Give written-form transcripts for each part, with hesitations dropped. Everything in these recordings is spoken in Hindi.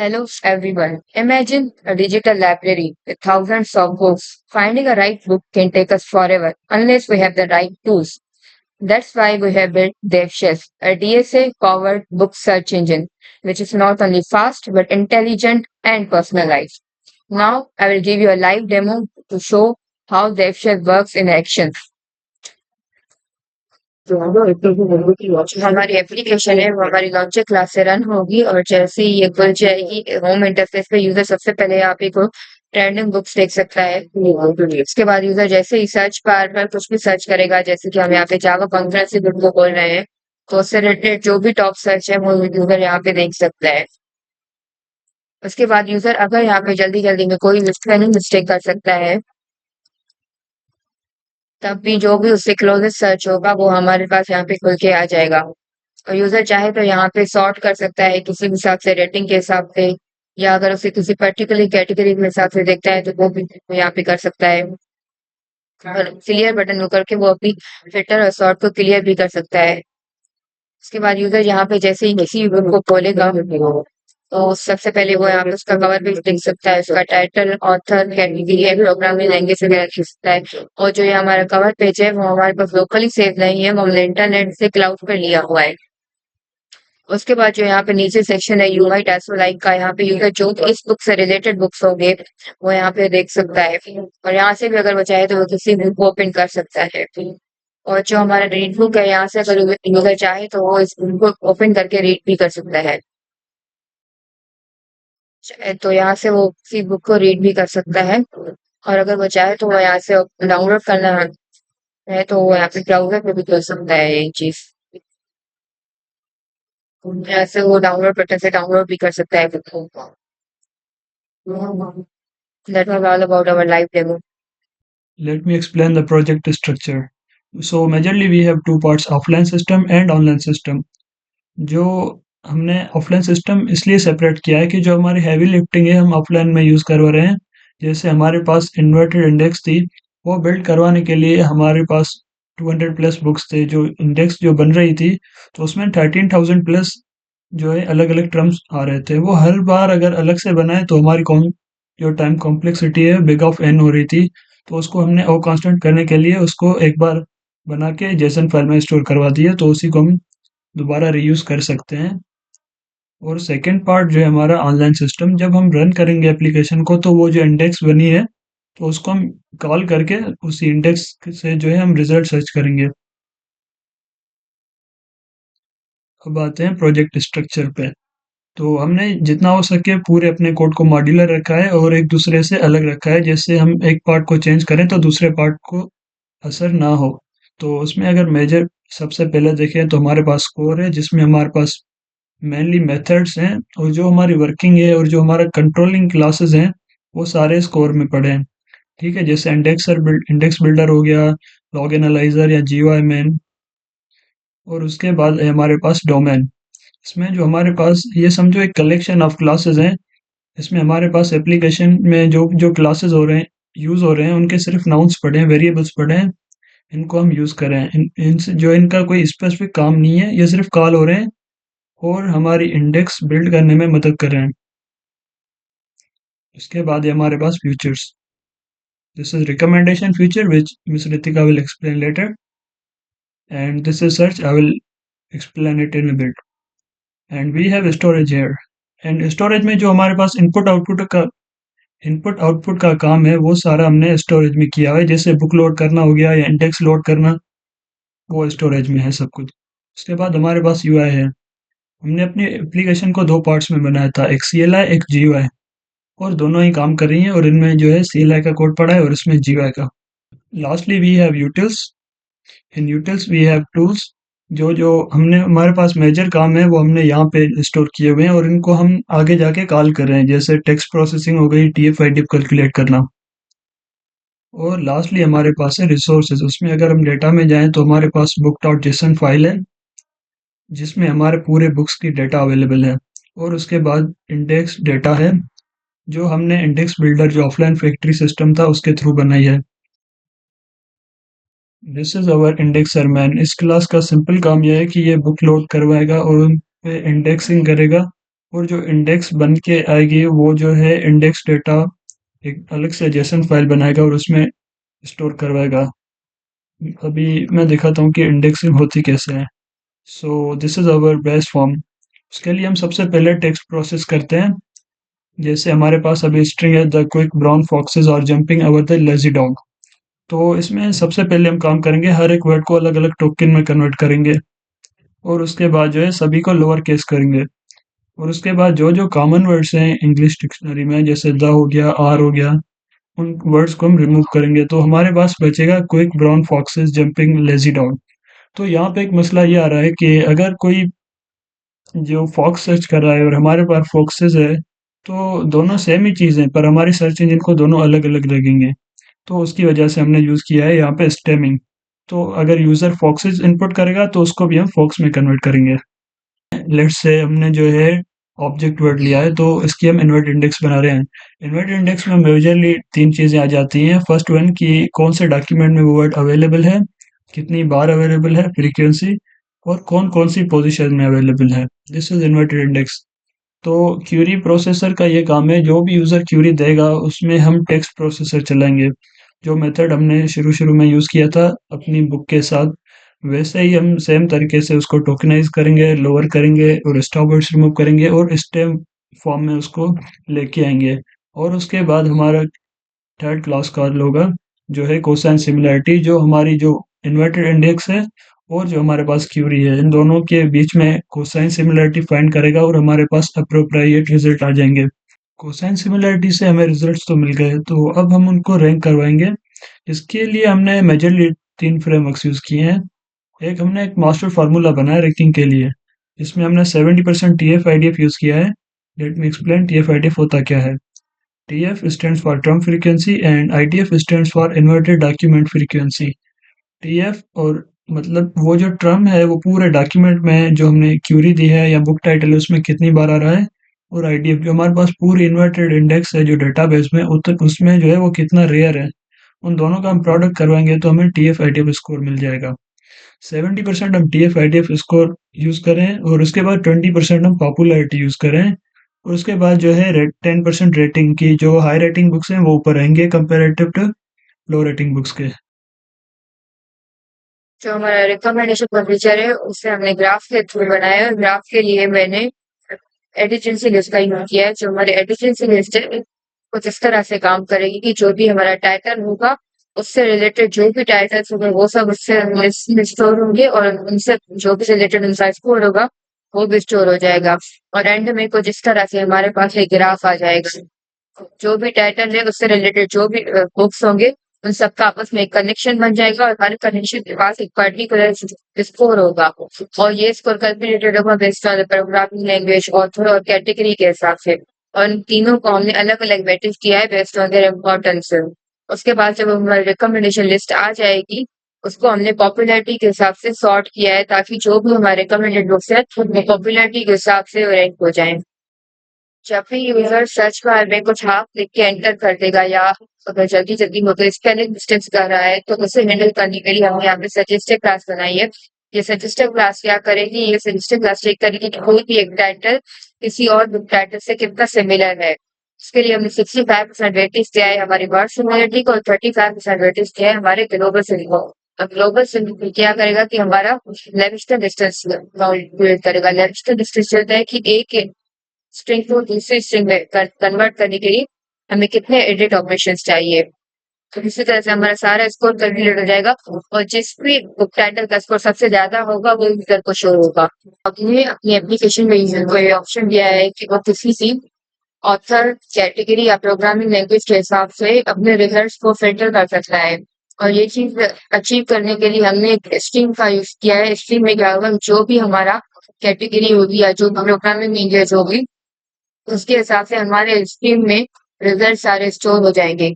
Hello, everyone. Imagine a digital library with thousands of books. Finding a right book can take us forever unless we have the right tools. That's why we have built DevChef, a DSA-powered book search engine, which is not only fast but intelligent and personalized. Now, I will give you a live demo to show how DevChef works in action. जो हमारी एप्लीकेशन है वो हमारी लॉन्चर क्लास से रन होगी और जैसे ही ये खुल जाएगी होम इंटरफेस पे यूजर सबसे पहले यहाँ पे को ट्रेंडिंग बुक्स देख सकता है। उसके बाद यूजर जैसे ही सर्च बार पर कुछ भी सर्च करेगा, जैसे कि हम यहाँ पे जावा कॉन्फ्रेंस बुक को खोल रहे हैं, तो उससे रिलेटेड जो भी टॉप सर्च है वो यूजर यहाँ पे देख सकता है। उसके बाद यूजर अगर यहाँ पे जल्दी जल्दी में कोई स्पेलिंग मिस्टेक कर सकता है, तब भी जो भी उससे क्लोजेस्ट सर्च होगा वो हमारे पास यहाँ पे खुल के आ जाएगा। और यूजर चाहे तो यहाँ पे सॉर्ट कर सकता है किसी भी हिसाब से, रेटिंग के हिसाब से, या अगर उसे किसी पर्टिकुलर कैटेगरी के हिसाब से देखता है तो वो भी यहाँ पे कर सकता है। और क्लियर बटन को करके वो अपनी फिल्टर और सॉर्ट को क्लियर भी कर सकता है। उसके बाद यूजर यहाँ पे जैसे ही किसी भी बुक को खोलेगा तो सबसे पहले वो यहाँ पे उसका कवर पेज देख सकता है, उसका टाइटल, ऑथर, कैटेगरी है, प्रोग्रामिंग लैंग्वेज वगैरह देख सकता है। और जो ये हमारा कवर पेज है वो हमारे पास लोकली सेव नहीं है, वो हमने इंटरनेट से क्लाउड पर लिया हुआ है। उसके बाद जो यहाँ पे नीचे सेक्शन है यूआई टैस्क लाइक का, यहाँ पे यूजर जो भी इस बुक से रिलेटेड बुक्स होंगे वो यहाँ पे देख सकता है। और यहाँ से भी अगर वो चाहे तो वो किसी बुक को ओपन कर सकता है। और जो हमारा रीड बुक है, यहाँ से अगर यूजर चाहे तो वो इस बुक को ओपन करके रीड भी कर सकता है। तो यहाँ से वो किसी बुक को रीड भी कर सकता है। और अगर वो चाहे तो वो यहाँ से डाउनलोड करना है तो वो यहाँ पे ब्राउजर पे भी कर सकता है ये चीज। यहाँ से वो डाउनलोड बटन से डाउनलोड भी कर सकता है बुक को। That was all about our live demo. Let me explain the project structure. So majorly we have two parts, offline system and online system. जो हमने ऑफलाइन सिस्टम इसलिए सेपरेट किया है कि जो हमारी हैवी लिफ्टिंग है हम ऑफलाइन में यूज़ करवा रहे हैं। जैसे हमारे पास इन्वर्टेड इंडेक्स थी, वो बिल्ड करवाने के लिए हमारे पास 200 प्लस बुक्स थे। जो इंडेक्स जो बन रही थी तो उसमें 13,000 प्लस जो है अलग अलग टर्म्स आ रहे थे। वो हर बार अगर अलग से बनाए तो हमारी जो टाइम कॉम्प्लेक्सिटी है बिग ऑफ एन हो रही थी। तो उसको हमने ओ कांस्टेंट करने के लिए उसको एक बार बना के जेसन फाइल में स्टोर करवा दिया, तो उसी को हम दोबारा रीयूज कर सकते हैं। और सेकंड पार्ट जो है हमारा ऑनलाइन सिस्टम, जब हम रन करेंगे एप्लीकेशन को तो वो जो इंडेक्स बनी है तो उसको हम कॉल करके उसी इंडेक्स से जो है हम रिजल्ट सर्च करेंगे। अब आते हैं प्रोजेक्ट स्ट्रक्चर पे। तो हमने जितना हो सके पूरे अपने कोड को मॉड्यूलर रखा है और एक दूसरे से अलग रखा है, जैसे हम एक पार्ट को चेंज करें तो दूसरे पार्ट को असर ना हो। तो उसमें अगर मेजर सबसे पहले देखें तो हमारे पास कोर है जिसमें हमारे पास मेनली मेथड्स हैं, और जो हमारी वर्किंग है और जो हमारा कंट्रोलिंग क्लासेस हैं वो सारे इस कोर में पड़े हैं। ठीक है, जैसे इंडेक्स बिल्डर हो गया, लॉग एनालाइजर या जीयूआई मेन। और उसके बाद है हमारे पास डोमेन। इसमें जो हमारे पास ये समझो एक कलेक्शन ऑफ क्लासेस हैं। इसमें हमारे पास एप्लीकेशन में जो जो क्लासेस हो रहे हैं, यूज हो रहे हैं, उनके सिर्फ नाउन्स पड़े हैं, वेरिएबल्स पड़े हैं। इनको हम यूज कर रहे हैं। इनसे जो इनका कोई स्पेसिफिक काम नहीं है, ये सिर्फ कॉल हो रहे हैं और हमारी इंडेक्स बिल्ड करने में मदद कर रहे हैं। उसके बाद है हमारे पास features. This is recommendation feature which miss Ritika will explain later, and this is search, I will explain it in a bit. And we have storage here. And storage में जो हमारे पास इनपुट आउटपुट का काम है वो सारा हमने स्टोरेज में किया है। जैसे बुक लोड करना हो गया या इंडेक्स लोड करना, वो स्टोरेज में है सब कुछ। उसके बाद हमारे पास यूआई है। हमने अपनी एप्लीकेशन को दो पार्ट्स में बनाया था, एक सीएलआई एक जीयूआई, और दोनों ही काम कर रही हैं। और इनमें जो है सीएलआई का कोड पड़ा है और इसमें जीयूआई का। Lastly we have utils. In utils we have tools. जो जो हमने हमारे पास मेजर काम है वो हमने यहाँ पे स्टोर किए हुए हैं और इनको हम आगे जाके कॉल कर रहे हैं, जैसे टेक्स्ट प्रोसेसिंग हो गई, टीएफ-आईडी कैलकुलेट करना। और लास्टली हमारे पास है रिसोर्सेज। उसमें अगर हम डेटा में जाएं तो हमारे पास बुक डॉट जेसन फाइल है जिसमें हमारे पूरे बुक्स की डेटा अवेलेबल है। और उसके बाद इंडेक्स डेटा है जो हमने इंडेक्स बिल्डर जो ऑफलाइन फैक्ट्री सिस्टम था उसके थ्रू बनाई है। This is our indexer man. इस क्लास का सिंपल काम यह है कि ये बुक लोड करवाएगा और उन पे इंडेक्सिंग करेगा और जो इंडेक्स बन के आएगी वो जो है इंडेक्स डेटा एक अलग से जेसन फाइल बनाएगा और उसमें स्टोर करवाएगा। अभी मैं दिखाता हूँ कि इंडेक्सिंग होती कैसे है। So this is our best form. उसके लिए हम सबसे पहले टेक्स्ट प्रोसेस करते हैं। जैसे हमारे पास अभी स्ट्रिंग है, the quick brown foxes are jumping over the lazy dog. तो इसमें सबसे पहले हम काम करेंगे, हर एक वर्ड को अलग अलग टोकन में कन्वर्ट करेंगे और उसके बाद जो है सभी को लोअर केस करेंगे। और उसके बाद जो जो कॉमन वर्ड्स हैं इंग्लिश डिक्शनरी में, जैसे द हो गया, आर हो गया, उन वर्ड्स को हम रिमूव करेंगे। तो हमारे पास बचेगा quick brown foxes jumping lazy dog. तो यहाँ पे एक मसला ये आ रहा है कि अगर कोई जो फॉक्स सर्च कर रहा है और हमारे पास फॉक्सेस है, तो दोनों सेम ही चीज़ है पर हमारी सर्च इंजन को दोनों अलग अलग लगेंगे। तो उसकी वजह से हमने यूज़ किया है यहाँ पे स्टेमिंग। तो अगर यूज़र फॉक्सेस इनपुट करेगा तो उसको भी हम फॉक्स में कन्वर्ट करेंगे। लेट्स से हमने जो है ऑब्जेक्ट वर्ड लिया है तो इसकी हम इन्वर्ट इंडेक्स बना रहे हैं। इन्वर्ट इंडेक्स में मेजरली तीन चीज़ें आ जाती हैं। फर्स्ट वन कि कौन से डॉक्यूमेंट में वो वर्ड अवेलेबल है, कितनी बार अवेलेबल है, फ्रीक्वेंसी, और कौन कौन सी पोजीशन में अवेलेबल है। This is inverted index. तो क्यूरी प्रोसेसर का ये काम है, जो भी यूज़र क्यूरी देगा उसमें हम टेक्स्ट प्रोसेसर चलाएंगे। जो मेथड हमने शुरू शुरू में यूज़ किया था अपनी बुक के साथ, वैसे ही हम सेम तरीके से उसको टोकनाइज करेंगे, लोअर करेंगे और स्टॉप वर्ड्स रिमूव करेंगे और स्टेम फॉर्म में उसको लेके आएंगे। और उसके बाद हमारा थर्ड क्लास कॉल होगा जो है कोसाइन सिमिलैरिटी, जो हमारी जो इन्वर्टेड इंडेक्स है और जो हमारे पास क्यूरी है, इन दोनों के बीच में कोसाइन सिमिलैरिटी फाइंड करेगा और हमारे पास अप्रोप्रिएट रिजल्ट आ जाएंगे। कोसाइन सिमिलैरिटी से हमें रिजल्ट्स तो मिल गए, तो अब हम उनको रैंक करवाएंगे। इसके लिए हमने मेजरली तीन फ्रेमवर्क्स यूज किए हैं। एक हमने एक मास्टर फार्मूला बनाया रैंकिंग के लिए। इसमें हमने 70% TF IDF यूज किया है। Let me explain TF IDF होता क्या है। TF stands for term frequency and IDF stands for inverted document frequency। TF और मतलब वो जो टर्म है वो पूरे डॉक्यूमेंट में जो हमने क्यूरी दी है या बुक टाइटल है उसमें कितनी बार आ रहा है, और आईडीएफ जो हमारे पास पूरी इन्वर्टेड इंडेक्स है जो डेटाबेस में उसमें जो है वो कितना रेयर है। उन दोनों का हम प्रोडक्ट करवाएंगे तो हमें TF IDF स्कोर मिल जाएगा। 70% हम TF IDF स्कोर यूज करें और उसके बाद 20% हम पॉपुलैरिटी यूज करें। और उसके बाद जो है 10% रेटिंग की, जो हाई रेटिंग बुक्स हैं वो ऊपर आएंगे comparative to low rating books के। जो हमारा रिकमेंडेशन का फीचर है उसे हमने ग्राफ के थ्रू बनाया है। ग्राफ के लिए मैंने एडिजेंसी लिस्ट का यूज किया है। जो हमारी एडिजेंसी लिस्ट है कुछ इस तरह से काम करेगी कि जो भी हमारा टाइटल होगा उससे रिलेटेड जो भी टाइटल्स होंगे वो सब उससे लिस्ट में स्टोर होंगे और उनसे जो भी रिलेटेड उनका स्कोर होगा वो भी स्टोर हो जाएगा। और एंड में कुछ इस तरह से हमारे पास एक ग्राफ आ जाएगा। जो भी टाइटल है उससे रिलेटेड जो भी बुक्स होंगे उन सबका आपस में एक कनेक्शन बन जाएगा और हर कनेक्शन के पास एक पर्टिकुलर स्कोर होगा। और ये स्कोर कैलकुलेटेड होगा based on programming language, author और कैटेगरी के हिसाब से। और इन तीनों को हमने अलग अलग वेटेज किया है बेस्ड ऑन देयर इम्पोर्टेंस। उसके बाद जब हमारी रिकमेंडेशन लिस्ट आ जाएगी उसको हमने पॉपुलैरिटी के हिसाब से सॉर्ट किया है ताकि जो भी हमारे रिकमेंडेड बुक्स है वो पॉपुलैरिटी के हिसाब से रैंक हो जाए। जब भी यूजर सर्च बार में कुछ हाफ लिख के एंटर कर देगा या अगर जल्दी जल्दी मतलब स्पेलिंग मिस्टेक्स कर रहा है तो उसे हैंडल करने के लिए हमने यहाँ पे सजेस्टिव क्लास बनाई है। ये सजेस्टिव क्लास क्या करेगी, ये सजेस्टिव क्लास चेक करेगी कि कोई भी एक टाइटल किसी और बुक टाइटल से कितना सिमिलर है। इसके लिए हमने 65% वेटेज दिया है हमारी वर्ड सिमिलरिटी को और 35% वेटेज दिया है हमारे ग्लोबल सिंबल को। अब ग्लोबल सिंबल क्या करेगा कि हमारा लेविस्टन डिस्टेंस कैलकुलेट करेगा। लेविस्टन डिस्टेंस चलता है कि एक स्ट्रिंग को दूसरी स्ट्रिंग में कन्वर्ट करने के लिए हमें कितने एडिट ऑपरेशंस चाहिए। तो इसी तरह से हमारा सारा स्कोर कैलकुलेट हो जाएगा और जिस भी बुक टाइटल का स्कोर सबसे ज्यादा होगा वो यूजर को शो होगा। हमने अपनी एप्लीकेशन में यूजर को ये ऑप्शन दिया है कि वो किसी भी ऑथर, कैटेगरी या प्रोग्रामिंग लैंग्वेज के हिसाब से अपने रिजल्ट्स को फिल्टर कर सकता है। और ये चीज अचीव करने के लिए हमने एक स्ट्रीम का यूज किया है। स्ट्रीम में क्या होगा, जो भी हमारा कैटेगरी होगी या जो प्रोग्रामिंग लैंग्वेज होगी उसके हिसाब से हमारे स्ट्रीम में रिजल्ट सारे स्टोर हो जाएंगे।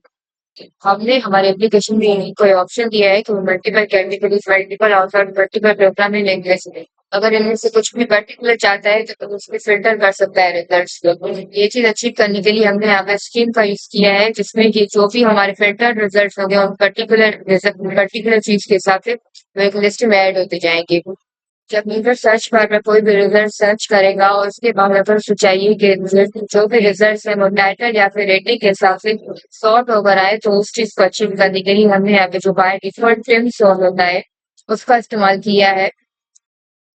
हमने हमारे एप्लीकेशन में कोई ऑप्शन दिया है कि multiple categories, multiple author, multiple programming language में अगर इनमें से कुछ भी पर्टिकुलर चाहता है तो उसमें फिल्टर कर सकता है रिजल्ट्स को। ये चीज अचीव करने के लिए हमने यहाँ पे स्ट्रीम का यूज किया है जिसमें कि जो भी हमारे फिल्टर रिजल्ट्स होंगे उन पर्टिकुलर चीज के हिसाब से वो एक लिस्ट में ऐड होते जाएंगे। जब यूजर सर्च बार में कोई भी रिजल्ट सर्च करेगा और उसके बाद अगर उसे चाहिए कि जो भी रिजल्ट है वो टाइटल या फिर रेटिंग के हिसाब से सॉर्ट होकर आए, तो उस चीज को अचीव करने के लिए हमने यहाँ पे जो बाय डिफॉल्ट ट्रिम सॉर्ट होता है उसका इस्तेमाल किया है।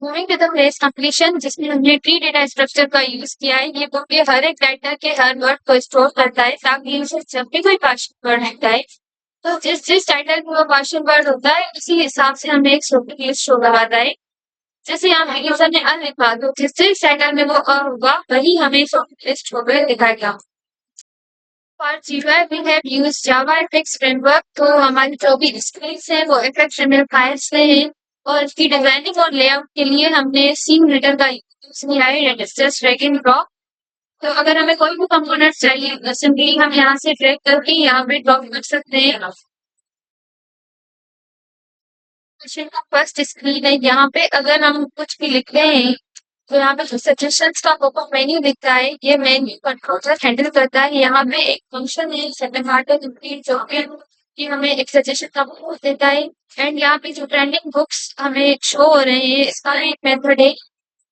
Moving to the phrase completion, जिसमें हमने ट्री डेटा स्ट्रक्चर का यूज किया है। ये बुक के हर एक डाटा के हर वर्ड को स्टोर करता है ताकि उसे जब भी कोई भाषण वर्ड होता है तो जिस जिस टाइटल में वो भाषण वर्ड होता है उसी हिसाब से हमें एक शॉपिंग लिस्ट शो करवाता है। जैसे यहाँ पे यूजर ने अन लिखा तो जिस जिस टाइटल में वो अ होगा वही हमें शॉपिंग लिस्ट होकर दिखाएगा। For GUI we have used Java FX framework. तो हमारी जो भी स्क्रीन्स है वो एफएक्स एमएल फाइल्स से है और इसकी डिजाइनिंग और लेआउट के लिए हमने सीन रीडर का यूज किया है, that is just drag and drop. तो अगर हमें कोई भी कंपोनेंट चाहिए सिंपली हम यहाँ से ड्रैग करके यहाँ पे ड्रॉप कर सकते हैं। क्वेश्चन का फर्स्ट स्क्रीन है, यहाँ पे अगर हम कुछ भी लिख रहे हैं तो यहाँ पे सजेशंस का पॉपअप मेन्यू दिखता है। ये मेन्यू कंट्रोलर हैंडल करता है। यहाँ पे एक फंक्शन है सेकंड हार्ट जो कि हमें एक सजेशन का पॉपअप देता है। एंड यहाँ पे जो ट्रेंडिंग बुक्स हमें शो हो रहे हैं इसका एक मेथड है।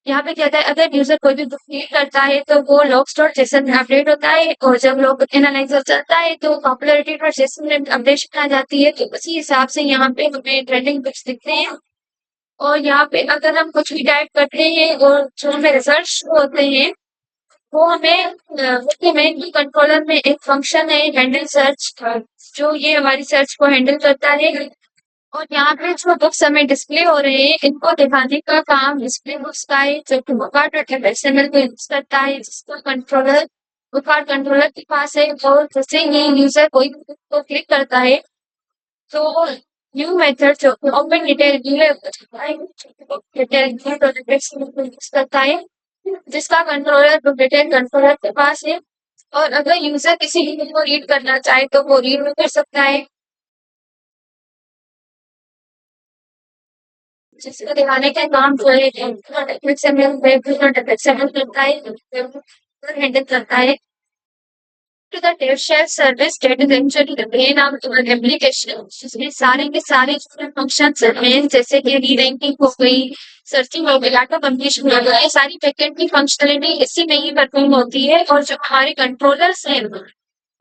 यहाँ पे क्या होता है, अगर यूजर कोई भी बुक रीड करता है तो वो लॉग्स डॉट जेसन में अपडेट होता है और जब लॉग एनालाइजर चलता है तो पॉपुलैरिटी डॉट जेसन में अपडेशन आ जाती है। तो उसी हिसाब से यहाँ पे हमें ट्रेंडिंग बुक्स दिखते हैं। और यहाँ पे अगर हम कुछ भी टाइप करते हैं और जो हमें रिजल्ट होते हैं वो हमें उसके मेन कंट्रोलर में एक फंक्शन है हैंडल सर्च, जो ये हमारी सर्च को हैंडल करता है। और यहाँ पे जो बुक्स हमें डिस्प्ले हो रहे हैं इनको दिखाने का काम डिस्प्ले बुक्स का है, जो कि बुकआउट और XML को यूज करता है, जिसको कंट्रोलर बुकआउट कंट्रोलर के पास है। और जैसे ही यूजर कोई भी बुक को क्लिक करता है तो न्यू मेथड जो ओपन डिटेल व्यू है डिटेल व्यू यूज करता है, जिसका कंट्रोलर बुक डिटेल कंट्रोलर के पास है। और अगर यूजर किसी भी बुक को रीड करना चाहे तो वो रीड भी कर सकता है, जिसको दिखाने का काम जो है हैंडल करता है। To the dev shell service that is actually the main of your application, जिसमें सारे के सारे फंक्शंस हैं जैसे कि रीरैंकिंग हो गई, सर्चिंग हो गई, डाटा कंप्लीशन हो गई, ये सारी बैकएंड की फंक्शनलिटी इसी में ही परफॉर्म होती है। और जो हमारे कंट्रोलर्स हैं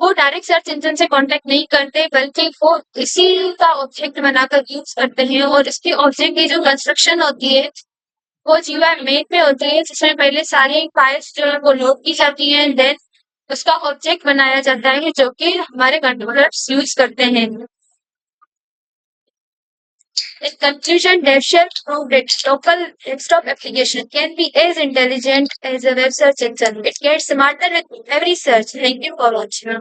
वो डायरेक्ट सर्च इंजन से कांटेक्ट नहीं करते बल्कि वो इसी का ऑब्जेक्ट बनाकर यूज करते हैं। और इसके ऑब्जेक्ट की जो कंस्ट्रक्शन होती है वो GUI मेन में होती है, जिसमें पहले सारी फाइल्स जो है वो लोड की जाती हैं, देन उसका ऑब्जेक्ट बनाया जाता है जो कि हमारे कंट्रोलर्स यूज करते हैं। In conclusion, DevShell proved its local desktop application can be as intelligent as a web search engine. It gets smarter with every search. Thank you for watching.